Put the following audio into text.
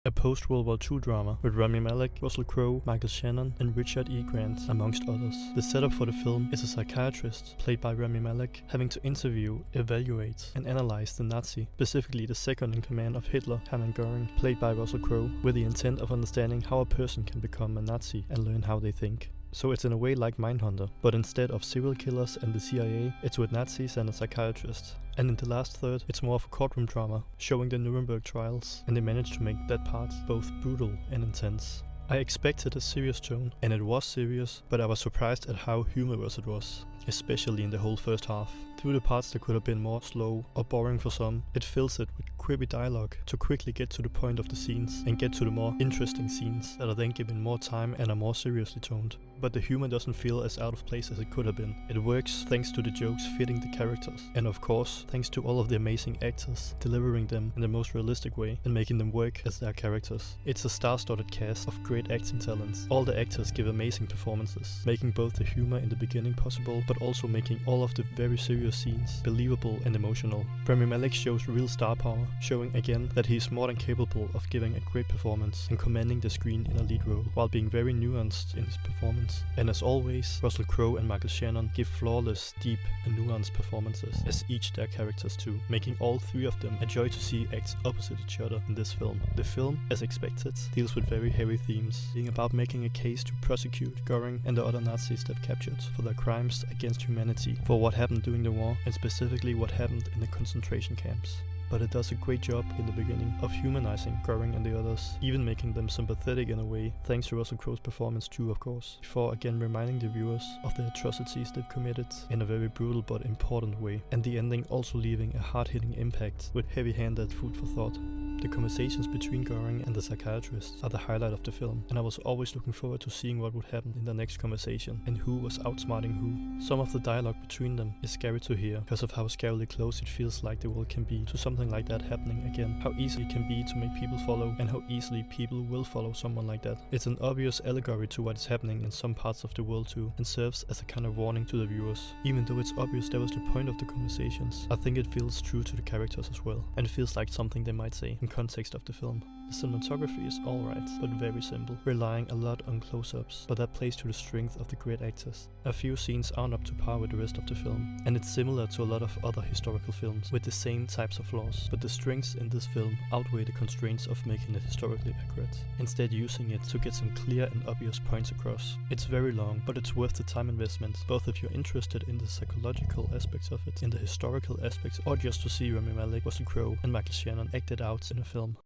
a post-World War II drama with Rami Malek, Russell Crowe, Michael Shannon, and Richard E. Grant, amongst others. The setup for the film is a psychiatrist, played by Rami Malek, having to interview, evaluate, and analyze the Nazi, specifically the second-in-command of Hitler, Hermann Göring, played by Russell Crowe, with the intent of understanding how a person can become a Nazi and learn how they think. So it's in a way like Mindhunter, but instead of serial killers and the CIA, it's with Nazis and a psychiatrist. And in the last third, it's more of a courtroom drama, showing the Nuremberg trials, and they managed to make that part both brutal and intense. I expected a serious tone, and it was serious, but I was surprised at how humorous it was, especially in the whole first half. Through the parts that could have been more slow or boring for some, it fills it with quippy dialogue to quickly get to the point of the scenes and get to the more interesting scenes that are then given more time and are more seriously toned. But the humor doesn't feel as out of place as it could have been. It works thanks to the jokes fitting the characters, and of course, thanks to all of the amazing actors delivering them in the most realistic way and making them work as their characters. It's a star-studded cast of great acting talents. All the actors give amazing performances, making both the humor in the beginning possible, but also making all of the very serious scenes believable and emotional. Rami Malek shows real star power, showing again that he is more than capable of giving a great performance and commanding the screen in a lead role, while being very nuanced in his performance. And as always, Russell Crowe and Michael Shannon give flawless, deep and nuanced performances as each their characters too, making all three of them a joy to see act opposite each other in this film. The film, as expected, deals with very heavy themes, being about making a case to prosecute Göring and the other Nazis they've captured for their crimes against humanity, for what happened during the war, and specifically what happened in the concentration camps. But it does a great job in the beginning of humanizing Göring and the others, even making them sympathetic in a way, thanks to Russell Crowe's performance too, of course, before again reminding the viewers of the atrocities they've committed in a very brutal but important way, and the ending also leaving a hard-hitting impact with heavy-handed food for thought. The conversations between Göring and the psychiatrist are the highlight of the film, and I was always looking forward to seeing what would happen in the next conversation and who was outsmarting who. Some of the dialogue between them is scary to hear because of how scarily close it feels like the world can be to something like that happening again, how easy it can be to make people follow and how easily people will follow someone like that. It's an obvious allegory to what is happening in some parts of the world too, and serves as a kind of warning to the viewers. Even though it's obvious that was the point of the conversations, I think it feels true to the characters as well, and feels like something they might say in context of the film. The cinematography is alright, but very simple, relying a lot on close-ups, but that plays to the strength of the great actors. A few scenes aren't up to par with the rest of the film, and it's similar to a lot of other historical films with the same types of flaws, but the strengths in this film outweigh the constraints of making it historically accurate, instead using it to get some clear and obvious points across. It's very long, but it's worth the time investment, both if you're interested in the psychological aspects of it, in the historical aspects, or just to see Rami Malek, Russell Crowe and Michael Shannon act it out in a film.